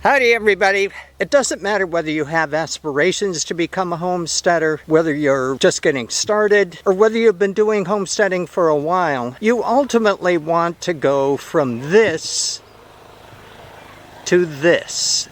Howdy everybody. It doesn't matter whether you have aspirations to become a homesteader, whether you're just getting started, or whether you've been doing homesteading for a while. You ultimately want to go from this to this.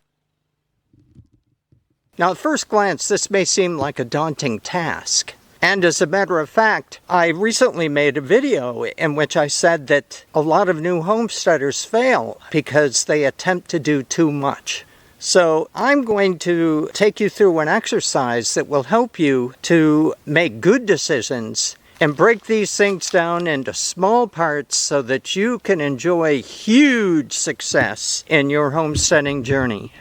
Now at first glance, this may seem like a daunting task. And as a matter of fact, I recently made a video in which I said that a lot of new homesteaders fail because they attempt to do too much. So I'm going to take you through an exercise that will help you to make good decisions and break these things down into small parts so that you can enjoy huge success in your homesteading journey.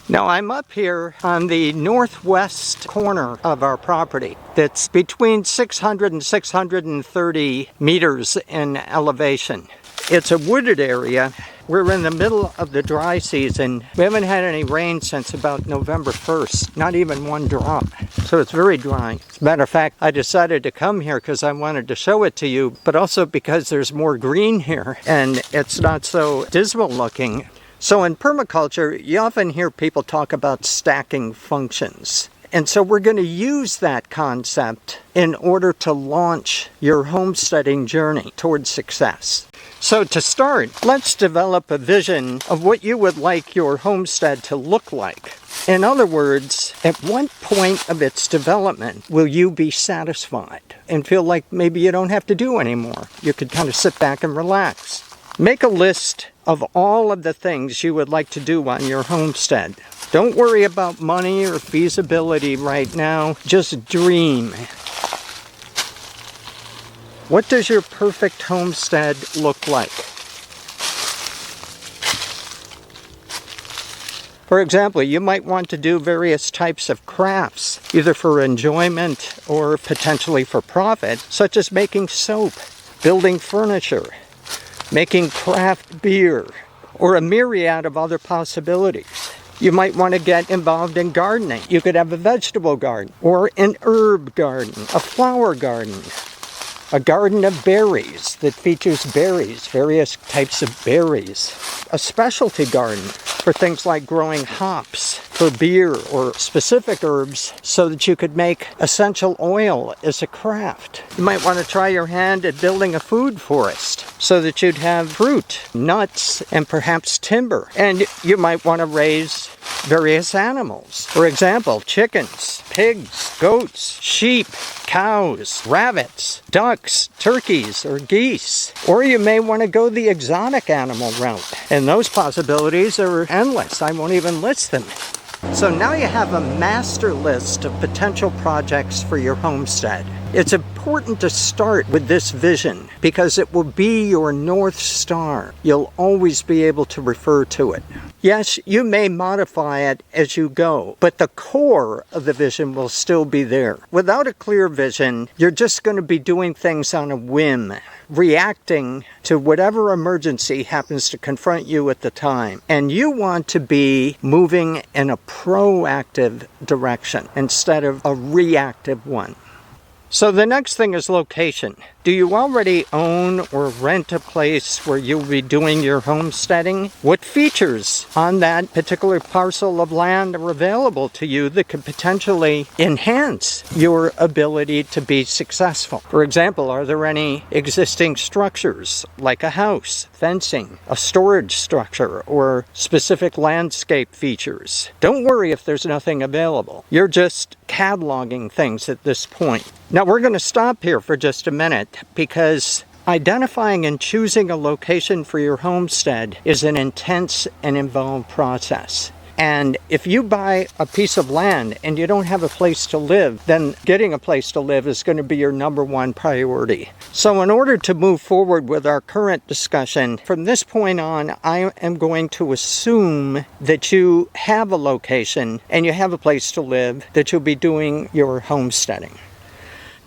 Now I'm up here on the northwest corner of our property that's between 600 and 630 meters in elevation. It's a wooded area. We're in the middle of the dry season. We haven't had any rain since about November 1st, not even one drop. So it's very dry. As a matter of fact, I decided to come here because I wanted to show it to you, but also because there's more green here and it's not so dismal looking. So in permaculture, you often hear people talk about stacking functions. And so we're going to use that concept in order to launch your homesteading journey towards success. So to start, let's develop a vision of what you would like your homestead to look like. In other words, at what point of its development will you be satisfied and feel like maybe you don't have to do anymore? You could kind of sit back and relax. Make a list of all of the things you would like to do on your homestead. Don't worry about money or feasibility right now. Just dream. What does your perfect homestead look like? For example, you might want to do various types of crafts, either for enjoyment or potentially for profit, such as making soap, building furniture, making craft beer, or a myriad of other possibilities. You might want to get involved in gardening. You could have a vegetable garden, or an herb garden, a flower garden, a garden of berries that features berries, various types of berries, a specialty garden for things like growing hops for beer or specific herbs so that you could make essential oil as a craft. You might want to try your hand at building a food forest so that you'd have fruit, nuts, and perhaps timber. And you might want to raise various animals. For example, chickens, pigs, goats, sheep, cows, rabbits, ducks, turkeys, or geese. Or you may want to go the exotic animal route. And those possibilities are endless. I won't even list them. So now you have a master list of potential projects for your homestead. It's important to start with this vision because it will be your North Star. You'll always be able to refer to it. Yes, you may modify it as you go, but the core of the vision will still be there. Without a clear vision, you're just going to be doing things on a whim, reacting to whatever emergency happens to confront you at the time. And you want to be moving in a proactive direction instead of a reactive one. So the next thing is location. Do you already own or rent a place where you'll be doing your homesteading? What features on that particular parcel of land are available to you that could potentially enhance your ability to be successful? For example, are there any existing structures like a house, fencing, a storage structure, or specific landscape features? Don't worry if there's nothing available. You're just cataloging things at this point. Now we're going to stop here for just a minute because identifying and choosing a location for your homestead is an intense and involved process. And if you buy a piece of land and you don't have a place to live, then getting a place to live is going to be your number one priority. So in order to move forward with our current discussion, from this point on, I am going to assume that you have a location and you have a place to live, that you'll be doing your homesteading.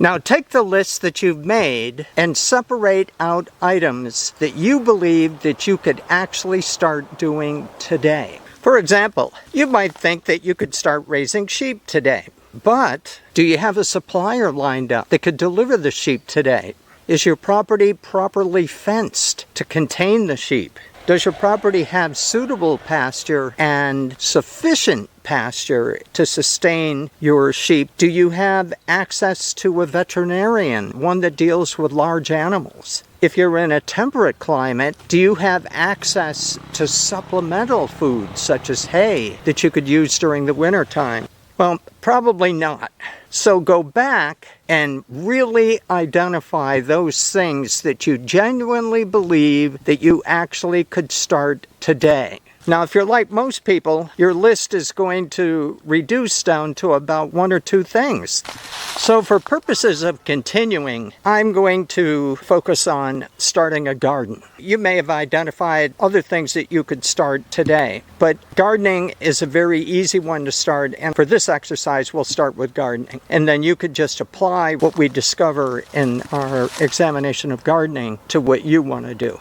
Now take the list that you've made and separate out items that you believe that you could actually start doing today. For example, you might think that you could start raising sheep today, but do you have a supplier lined up that could deliver the sheep today? Is your property properly fenced to contain the sheep? Does your property have suitable pasture and sufficient pasture to sustain your sheep? Do you have access to a veterinarian, one that deals with large animals? If you're in a temperate climate, do you have access to supplemental foods such as hay that you could use during the winter time? Well, probably not. So go back and really identify those things that you genuinely believe that you actually could start today. Now, if you're like most people, your list is going to reduce down to about 1 or 2 things. So for purposes of continuing, I'm going to focus on starting a garden. You may have identified other things that you could start today, but gardening is a very easy one to start. And for this exercise, we'll start with gardening. And then you could just apply what we discover in our examination of gardening to what you want to do.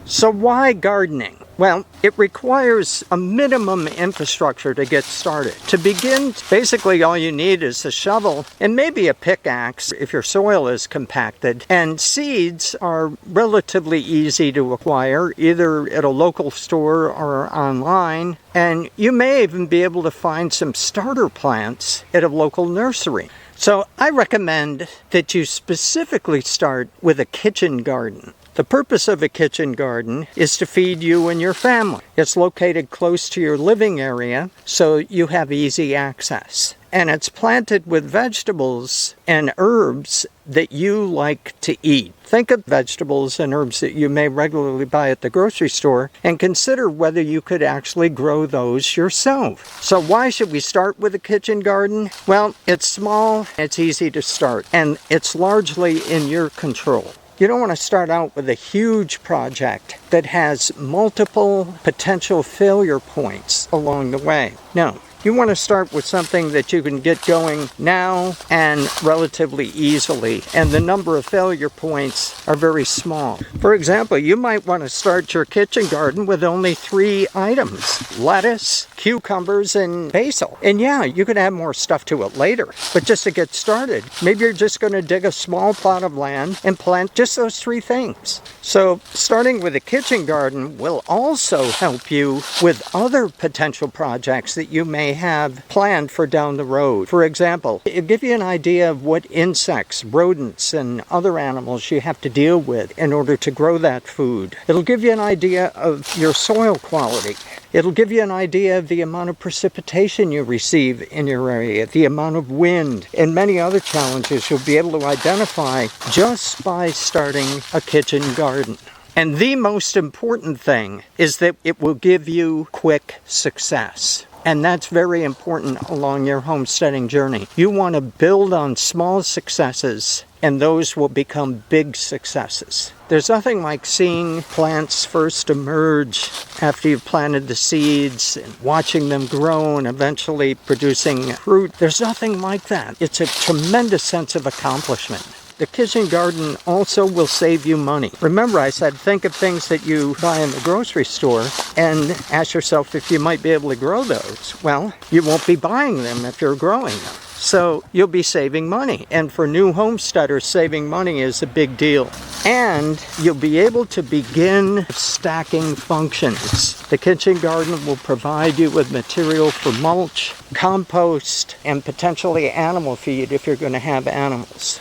So why gardening? Well, it requires a minimum infrastructure to get started. To begin, basically all you need is a shovel and maybe a pickaxe if your soil is compacted. And seeds are relatively easy to acquire, either at a local store or online. And you may even be able to find some starter plants at a local nursery. So I recommend that you specifically start with a kitchen garden. The purpose of a kitchen garden is to feed you and your family. It's located close to your living area, so you have easy access. And it's planted with vegetables and herbs that you like to eat. Think of vegetables and herbs that you may regularly buy at the grocery store and consider whether you could actually grow those yourself. So why should we start with a kitchen garden? Well, it's small, it's easy to start, and it's largely in your control. You don't want to start out with a huge project that has multiple potential failure points along the way. No, you want to start with something that you can get going now and relatively easily, and the number of failure points are very small. For example, you might want to start your kitchen garden with only 3 items: lettuce, cucumbers, and basil. And yeah, you can add more stuff to it later, but just to get started, maybe you're just going to dig a small plot of land and plant just those 3 things. So starting with a kitchen garden will also help you with other potential projects that you may have planned for down the road. For example, it'll give you an idea of what insects, rodents, and other animals you have to deal with in order to grow that food. It'll give you an idea of your soil quality. It'll give you an idea of the amount of precipitation you receive in your area, the amount of wind, and many other challenges you'll be able to identify just by starting a kitchen garden. And the most important thing is that it will give you quick success. And that's very important along your homesteading journey. You want to build on small successes, and those will become big successes. There's nothing like seeing plants first emerge after you've planted the seeds and watching them grow and eventually producing fruit. There's nothing like that. It's a tremendous sense of accomplishment. The kitchen garden also will save you money. Remember, I said think of things that you buy in the grocery store and ask yourself if you might be able to grow those. Well, you won't be buying them if you're growing them. So you'll be saving money. And for new homesteaders, saving money is a big deal. And you'll be able to begin stacking functions. The kitchen garden will provide you with material for mulch, compost, and potentially animal feed if you're going to have animals.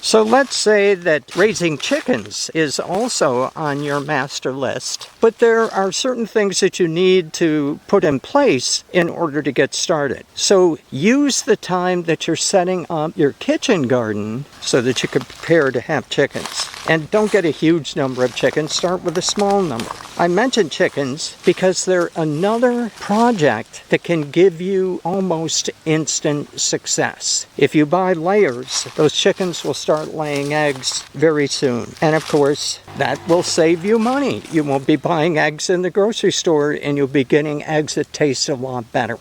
So let's say that raising chickens is also on your master list, but there are certain things that you need to put in place in order to get started. So use the time that you're setting up your kitchen garden so that you can prepare to have chickens. And don't get a huge number of chickens, start with a small number. I mentioned chickens because they're another project that can give you almost instant success. If you buy layers, those chickens will start laying eggs very soon. And of course, that will save you money. You won't be buying eggs in the grocery store, and you'll be getting eggs that taste a lot better.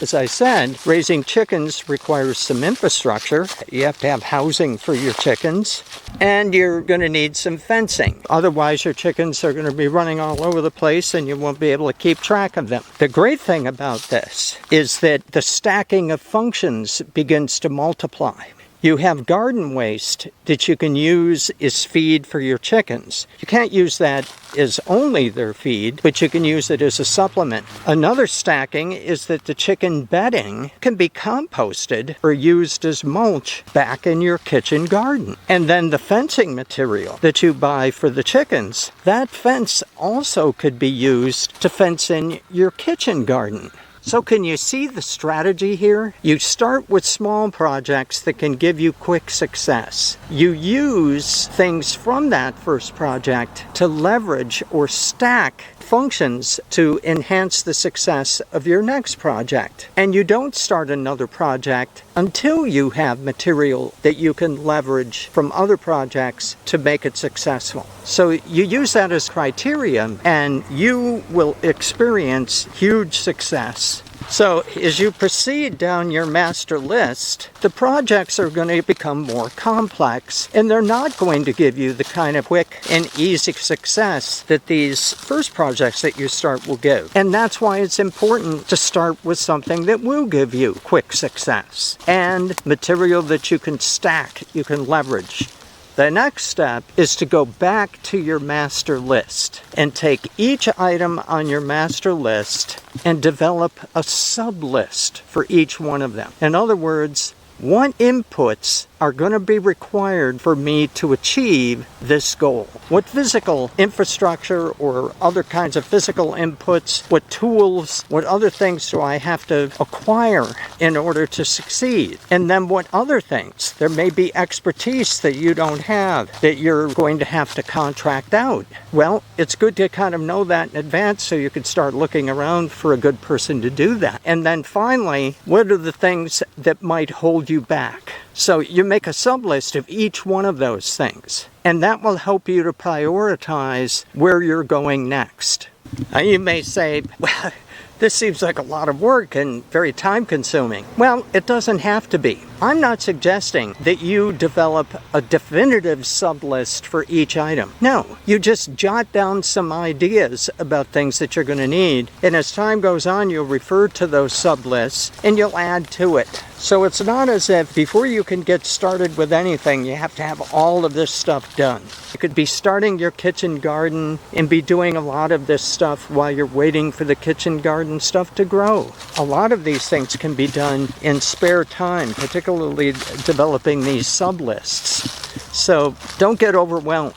As I said, raising chickens requires some infrastructure. You have to have housing for your chickens, and you're going to need some fencing. Otherwise, your chickens are going to be running all over the place, and you won't be able to keep track of them. The great thing about this is that the stacking of functions begins to multiply. You have garden waste that you can use as feed for your chickens. You can't use that as only their feed, but you can use it as a supplement. Another stacking is that the chicken bedding can be composted or used as mulch back in your kitchen garden. And then the fencing material that you buy for the chickens, that fence also could be used to fence in your kitchen garden. So can you see the strategy here? You start with small projects that can give you quick success. You use things from that first project to leverage or stack functions to enhance the success of your next project. And you don't start another project until you have material that you can leverage from other projects to make it successful. So you use that as criteria and you will experience huge success. So as you proceed down your master list, the projects are going to become more complex and they're not going to give you the kind of quick and easy success that these first projects that you start will give. And that's why it's important to start with something that will give you quick success and material that you can stack, you can leverage. The next step is to go back to your master list and take each item on your master list and develop a sub-list for each one of them. In other words, what inputs are going to be required for me to achieve this goal? What physical infrastructure or other kinds of physical inputs, what tools, what other things do I have to acquire in order to succeed? And then what other things? There may be expertise that you don't have that you're going to have to contract out. Well, it's good to kind of know that in advance so you can start looking around for a good person to do that. And then finally, what are the things that might hold you back? So you make a sub-list of each one of those things, and that will help you to prioritize where you're going next. Now you may say, well, this seems like a lot of work and very time-consuming. Well, it doesn't have to be. I'm not suggesting that you develop a definitive sub-list for each item. No, you just jot down some ideas about things that you're going to need, and as time goes on, you'll refer to those sub-lists and you'll add to it. So it's not as if before you can get started with anything, you have to have all of this stuff done. You could be starting your kitchen garden and be doing a lot of this stuff while you're waiting for the kitchen garden stuff to grow. A lot of these things can be done in spare time, particularly developing these sub-lists. So don't get overwhelmed.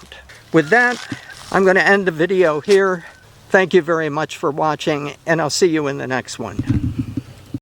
With that, I'm going to end the video here. Thank you very much for watching, and I'll see you in the next one.